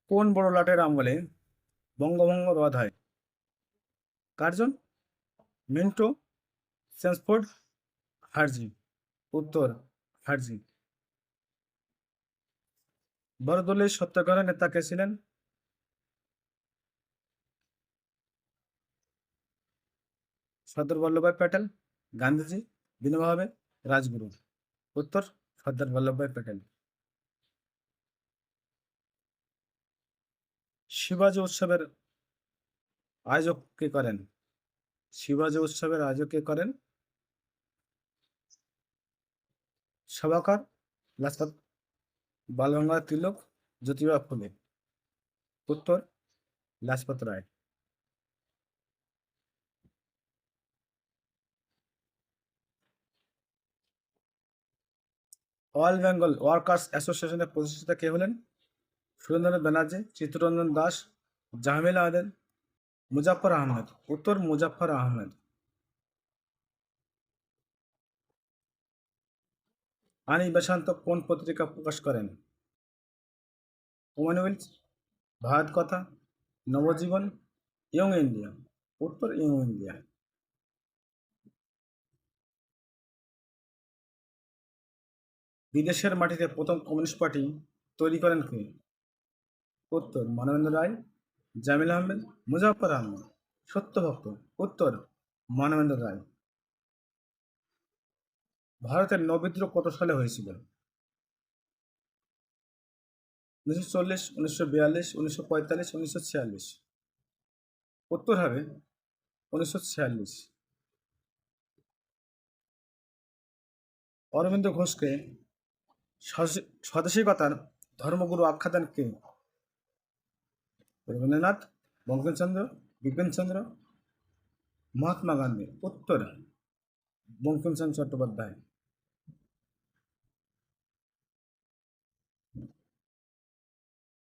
কোন বড় লাটের আমলে বঙ্গভঙ্গ রদ হয়? Curzon, Minto, Chelmsford, Herzi. উত্তর হার্জি। বড়দলের সত্যাগ্রহের নেতা কে ছিলেন? সর্দার বল্লভভাই প্যাটেল, গান্ধীজি, বিনোবা ভাবে, রাজগুরু। উত্তর সর্দার বল্লভভাই প্যাটেল। শিবাজি উৎসবের আয়োজক কে করেন? শিবাজি উৎসবের আয়োজক কে করেন? সভাকার, লাজপত, বালগঙ্গাধর তিলক, জ্যোতিবা ফুলে। উত্তর লাজপত রায়। অল বেঙ্গল ওয়ার্কার্স অ্যাসোসিয়েশনের প্রতিষ্ঠাতা কে হলেন? সুরেন্দ্রনাথ ব্যানার্জি, চিত্তরঞ্জন দাস, জাহামিল আহমেদ, মুজাফফর আহমেদ। উত্তর মুজাফফর আহমেদ। আনি বেসান্ত কোন পত্রিকা প্রকাশ করেন? কমনওয়েলথ, ভারত কথা, নবজীবন, ইয়ং ইন্ডিয়া। উত্তর ইয়ং ইন্ডিয়া। বিদেশের মাটিতে প্রথম কমিউনিস্ট পার্টি তৈরি করেন কে? উত্তর মানবেন্দ্র রায়, জামিল আহমেদ, মুজাফফর আহমেদ, সত্যভক্ত। উত্তর মানবেন্দ্র রায়। ভারতের নৌবিদ্রোহ কত সালে হয়েছিল? 1940, 1942, 1945, 1946। উত্তর হবে 1946। অরবিন্দ ঘোষকে স্বদেশিকতার ধর্মগুরু আখ্যা দেন কে? রবীন্দ্রনাথ, বঙ্কিমচন্দ্র, বিপিনচন্দ্র, মহাত্মা গান্ধী। উত্তর বঙ্কিমচন্দ্র চট্টোপাধ্যায়।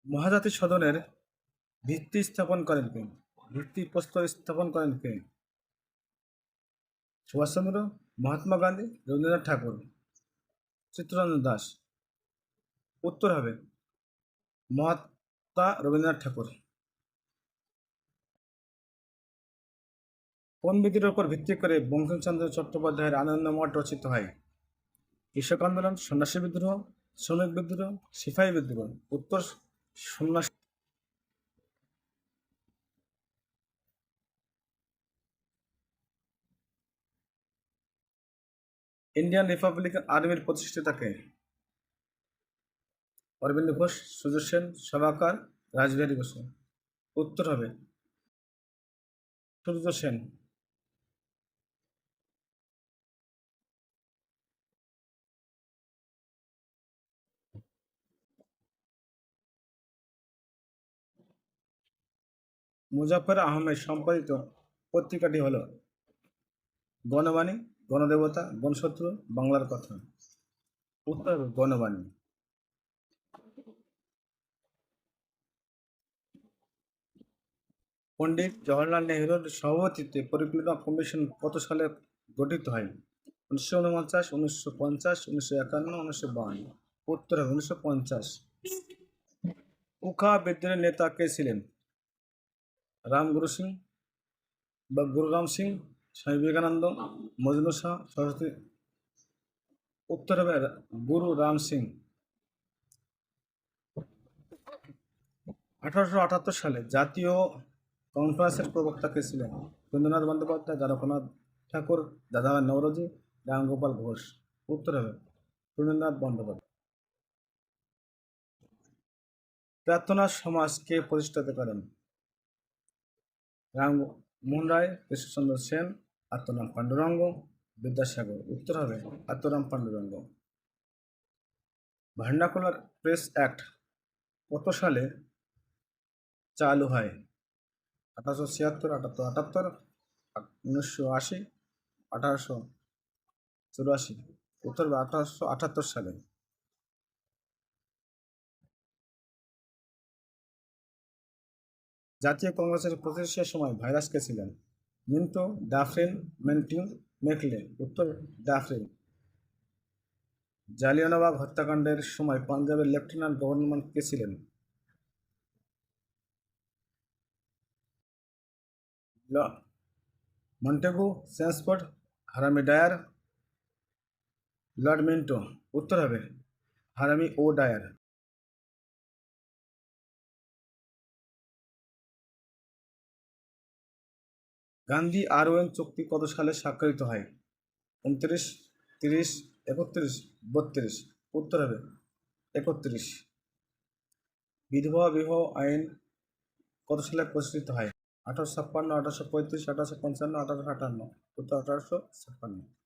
মহাজাতি সদনের ভিত্তি স্থাপন করেন কে? ভিত্তিপ্রস্তর স্থাপন করেন কে? সুভাষচন্দ্র, মহাত্মা গান্ধী, রবীন্দ্রনাথ ঠাকুর, চিত্তরঞ্জন দাস। উত্তর হবে মহাত্মা রবীন্দ্রনাথ ঠাকুর। কোন বিধির উপর ভিত্তি করে বঙ্কিমচন্দ্র চট্টোপাধ্যায়ের আনন্দমঠ রচিত হয়? কৃষক আন্দোলন, সন্ন্যাসী বিদ্রোহ, শ্রমিক বিদ্রোহ, সিপাহী বিদ্রোহ। উত্তর সন্ন্যাসী। ইন্ডিয়ান রিপাবলিকান আর্মির প্রতিষ্ঠাতা কে? অরবিন্দ ঘোষ, সুজিত সেন, সভাকার, রাসবিহারী বসু। উত্তর হবে সুজিত সেন। মুজাফফর আহমেদ সম্পাদিত পত্রিকাটি হল গণবাণী, গণদেবতা, গণশত্রু, বাংলার কথা। উত্তর হবে গণবাণী। পণ্ডিত জওহরলাল নেহরুর সভাপতিত্বে পরিকল্পনা কমিশন কত সালে গঠিত হয়? 1949, 1950, 1951, 1952। উত্তর হবে 1950। উখা বিদ্রোহের নেতা কে ছিলেন? রামগুরু সিং বা গুরু রাম সিং, স্বামী বিবেকানন্দ, মজনু শাহ, সরস্বতী। উত্তর হবে গুরু রাম সিং। 1878 সালে জাতীয় কনফারেন্সের প্রবক্তা কে ছিলেন? রবীন্দ্রনাথ বন্দ্যোপাধ্যায়, দ্বারকানাথ ঠাকুর, দাদাভাই নওরোজি, রামগোপাল ঘোষ। উত্তর হবে রবীন্দ্রনাথ বন্দ্যোপাধ্যায়। প্রার্থনা সমাজ কে প্রতিষ্ঠাতা করেন? রামমোহন রায়, কৃষ্ণচন্দ্র সেন, আত্মারাম পাণ্ডুরঙ্গ, বিদ্যাসাগর। উত্তর হবে আত্মারাম পাণ্ডুরঙ্গ। ভার্নাকুলার প্রেস অ্যাক্ট কত সালে চালু হয়? 1876, 1878, 1980, 1884। উত্তর হবে 1878 সালে। জাতীয় কংগ্রেসের প্রতিষ্ঠার সময় ভাইরাস কে ছিলেন? মিন্টো, ডাফরিন, মেন্টিং, মেকলে। উত্তর ডাফরিন। জালিয়ানওয়ালাবাগ হত্যাকাণ্ডের সময় পাঞ্জাবের লেফটেন্যান্ট গভর্নর কে ছিলেন? মন্টেগু, সেন্সফোর্ড, হারামি ডায়ার, লর্ড মিন্টো। উত্তর হবে হারামি ও ডায়ার। গান্ধী আর ওয়েন চুক্তি কত সালে স্বাক্ষরিত হয়? 29, 30, 31, 32। উত্তর হবে 31। বিধবা বিবাহ আইন কত সালে প্রচলিত হয়? 1856, 1835, 1855, 1858। উত্তর 1856।